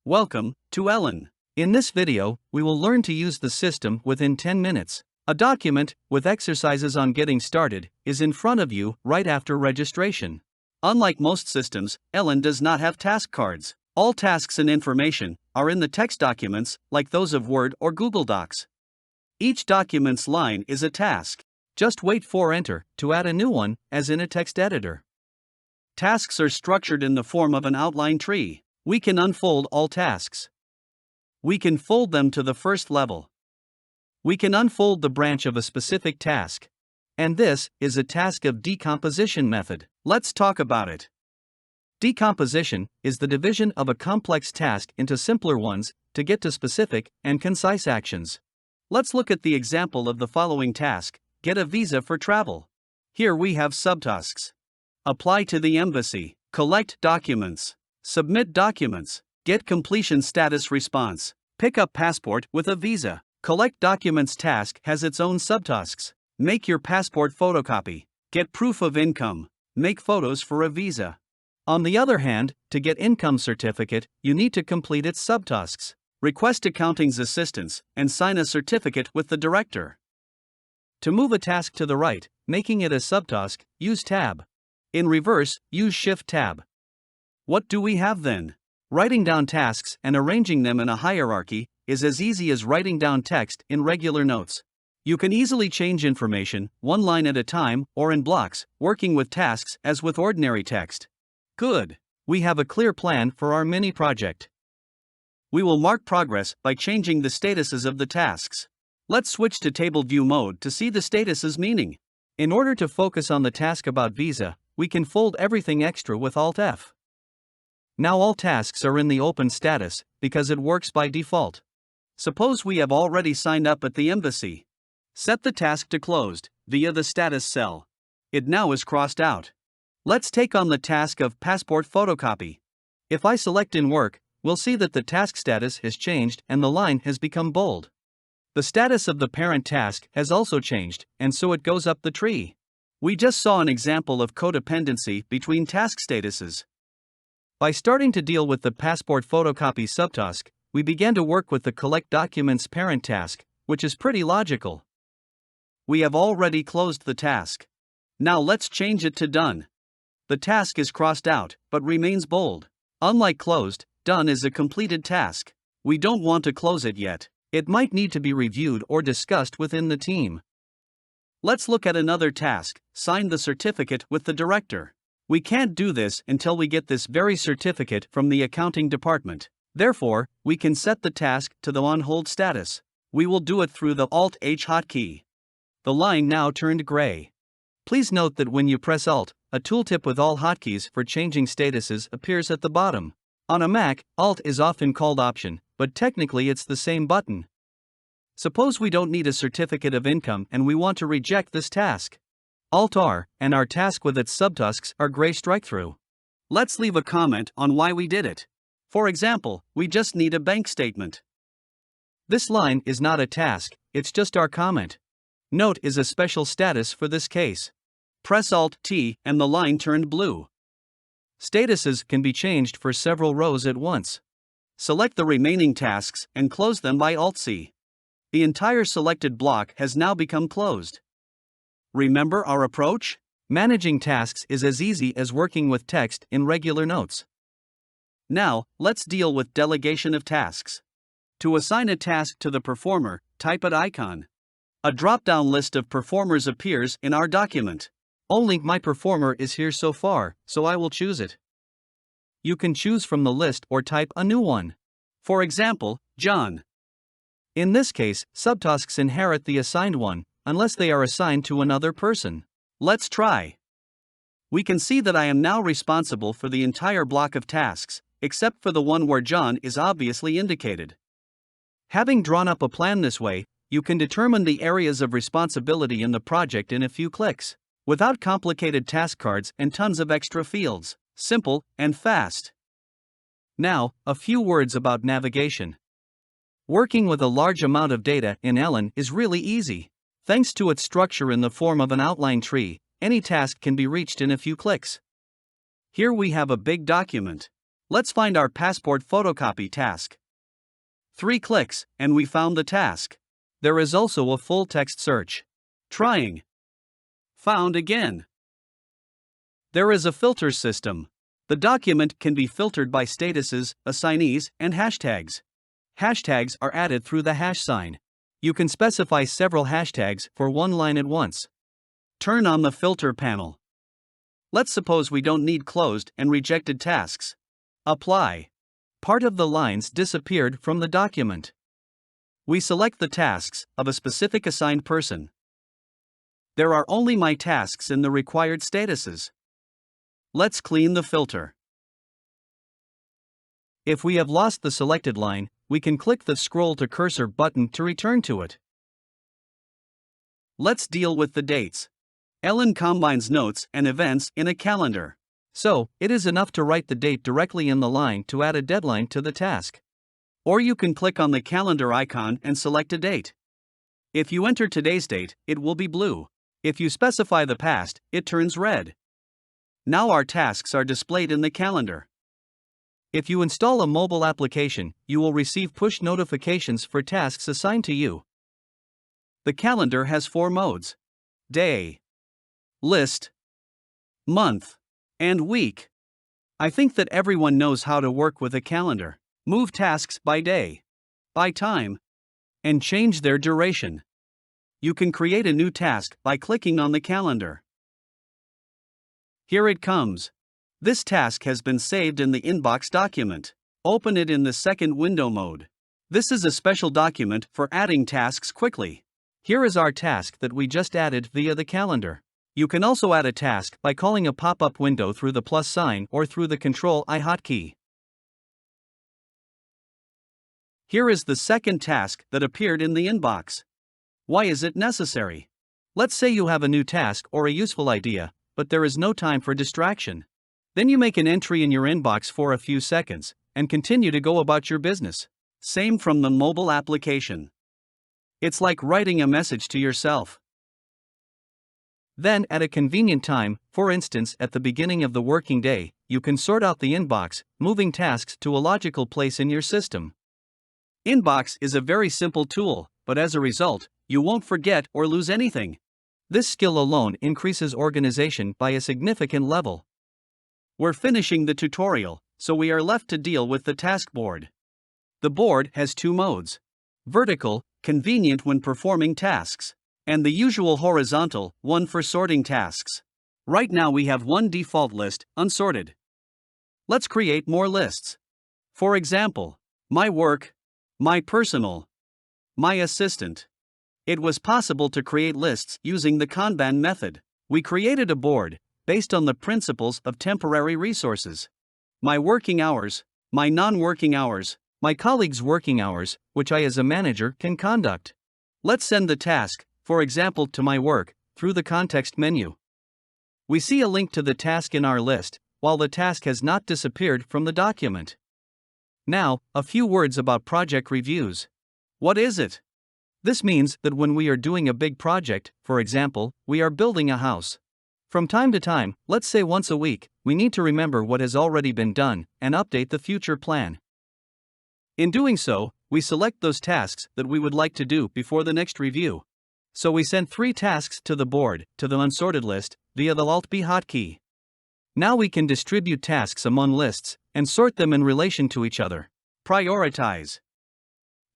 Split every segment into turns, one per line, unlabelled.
Welcome to Elin. In this video, we will learn to use the system within 10 minutes. A document with exercises on getting started is in front of you right after registration. Unlike most systems, Elin does not have task cards. All tasks and information are in the text documents like those of Word or Google Docs. Each document's line is a task. Just wait for Enter to add a new one, as in a text editor. Tasks are structured in the form of an outline tree. We can unfold all tasks. We can fold them to the first level. We can unfold the branch of a specific task. And this is a task of decomposition method. Let's talk about it. Decomposition is the division of a complex task into simpler ones to get to specific and concise actions. Let's look at the example of the following task: get a visa for travel. Here we have subtasks. Apply to the embassy, collect documents, submit documents, get completion status response, pick up passport with a visa. Collect documents task has its own subtasks. Make your passport photocopy, get proof of income, make photos for a visa. On the other hand, to get income certificate, you need to complete its subtasks. Request accounting's assistance and sign a certificate with the director. To move a task to the right, making it a subtask, use Tab. In reverse, use Shift-Tab. What do we have then? Writing down tasks and arranging them in a hierarchy is as easy as writing down text in regular notes. You can easily change information, one line at a time or in blocks, working with tasks as with ordinary text. Good! We have a clear plan for our mini project. We will mark progress by changing the statuses of the tasks. Let's switch to table view mode to see the statuses meaning. In order to focus on the task about visa, we can fold everything extra with Alt-F. Now all tasks are in the open status because it works by default. Suppose we have already signed up at the embassy. Set the task to closed via the status cell. It now is crossed out. Let's take on the task of passport photocopy. If I select in work, we'll see that the task status has changed and the line has become bold. The status of the parent task has also changed, and so it goes up the tree. We just saw an example of codependency between task statuses. By starting to deal with the passport photocopy subtask, we began to work with the collect documents parent task, which is pretty logical. We have already closed the task. Now let's change it to done. The task is crossed out, but remains bold. Unlike closed, done is a completed task. We don't want to close it yet. It might need to be reviewed or discussed within the team. Let's look at another task: sign the certificate with the director. We can't do this until we get this very certificate from the accounting department. Therefore, we can set the task to the on hold status. We will do it through the Alt-H hotkey. The line now turned gray. Please note that when you press Alt, a tooltip with all hotkeys for changing statuses appears at the bottom. On a Mac, Alt is often called Option, but technically it's the same button. Suppose we don't need a certificate of income and we want to reject this task. Alt-R, and our task with its subtasks are gray strike-through. Let's leave a comment on why we did it. For example, we just need a bank statement. This line is not a task, it's just our comment. Note is a special status for this case. Press Alt-T and the line turned blue. Statuses can be changed for several rows at once. Select the remaining tasks and close them by Alt-C. The entire selected block has now become closed. Remember our approach? Managing tasks is as easy as working with text in regular notes. Now, let's deal with delegation of tasks. To assign a task to the performer, type an icon. A drop-down list of performers appears in our document. Only my performer is here so far, so I will choose it. You can choose from the list or type a new one. For example, John. In this case, subtasks inherit the assigned one, unless they are assigned to another person. Let's try. We can see that I am now responsible for the entire block of tasks, except for the one where John is obviously indicated. Having drawn up a plan this way, you can determine the areas of responsibility in the project in a few clicks, without complicated task cards and tons of extra fields. Simple and fast. Now, a few words about navigation. Working with a large amount of data in Elin is really easy. Thanks to its structure in the form of an outline tree, any task can be reached in a few clicks. Here we have a big document. Let's find our passport photocopy task. 3 clicks, and we found the task. There is also a full text search. Trying. Found again. There is a filter system. The document can be filtered by statuses, assignees, and hashtags. Hashtags are added through the hash sign. You can specify several hashtags for one line at once. Turn on the filter panel. Let's suppose we don't need closed and rejected tasks. Apply. Part of the lines disappeared from the document. We select the tasks of a specific assigned person. There are only my tasks in the required statuses. Let's clean the filter. If we have lost the selected line, we can click the Scroll to Cursor button to return to it. Let's deal with the dates. Elin combines notes and events in a calendar. So, it is enough to write the date directly in the line to add a deadline to the task. Or you can click on the calendar icon and select a date. If you enter today's date, it will be blue. If you specify the past, it turns red. Now our tasks are displayed in the calendar. If you install a mobile application, you will receive push notifications for tasks assigned to you. The calendar has 4 modes: day, list, month, and week. I think that everyone knows how to work with a calendar. Move tasks by day, by time, and change their duration. You can create a new task by clicking on the calendar. Here it comes. This task has been saved in the inbox document. Open it in the second window mode. This is a special document for adding tasks quickly. Here is our task that we just added via the calendar. You can also add a task by calling a pop-up window through the plus sign or through the Ctrl-I hotkey. Here is the second task that appeared in the inbox. Why is it necessary? Let's say you have a new task or a useful idea, but there is no time for distraction. Then you make an entry in your inbox for a few seconds, and continue to go about your business. Same from the mobile application. It's like writing a message to yourself. Then, at a convenient time, for instance at the beginning of the working day, you can sort out the inbox, moving tasks to a logical place in your system. Inbox is a very simple tool, but as a result, you won't forget or lose anything. This skill alone increases organization by a significant level. We're finishing the tutorial, so we are left to deal with the task board. The board has 2 modes: vertical, convenient when performing tasks, and the usual horizontal, one for sorting tasks. Right now we have one default list, unsorted. Let's create more lists. For example, my work, my personal, my assistant. It was possible to create lists using the kanban method. We created a board based on the principles of temporary resources. My working hours, my non-working hours, my colleagues' working hours, which I as a manager can conduct. Let's send the task, for example to my work, through the context menu. We see a link to the task in our list, while the task has not disappeared from the document. Now, a few words about project reviews. What is it? This means that when we are doing a big project, for example, we are building a house. From time to time, let's say once a week, we need to remember what has already been done and update the future plan. In doing so, we select those tasks that we would like to do before the next review. So we sent 3 tasks to the board, to the unsorted list, via the Alt-B hotkey. Now we can distribute tasks among lists and sort them in relation to each other. Prioritize.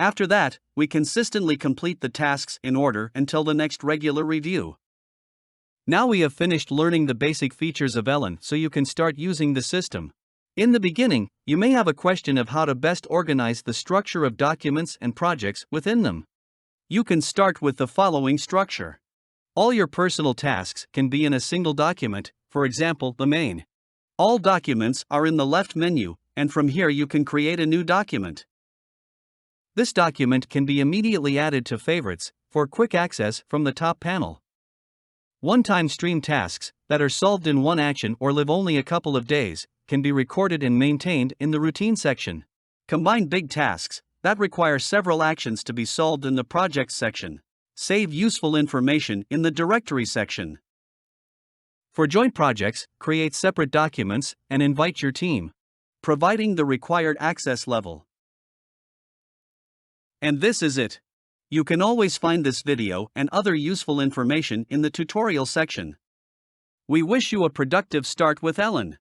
After that, we consistently complete the tasks in order until the next regular review. Now we have finished learning the basic features of Elin, so you can start using the system. In the beginning, you may have a question of how to best organize the structure of documents and projects within them. You can start with the following structure. All your personal tasks can be in a single document, for example, the main. All documents are in the left menu, and from here you can create a new document. This document can be immediately added to favorites for quick access from the top panel. One-time stream tasks that are solved in one action or live only a couple of days can be recorded and maintained in the routine section. Combine big tasks that require several actions to be solved in the projects section. Save useful information in the directory section. For joint projects, create separate documents and invite your team. providing the required access level. And this is it. You can always find this video and other useful information in the tutorial section. We wish you a productive start with Elin.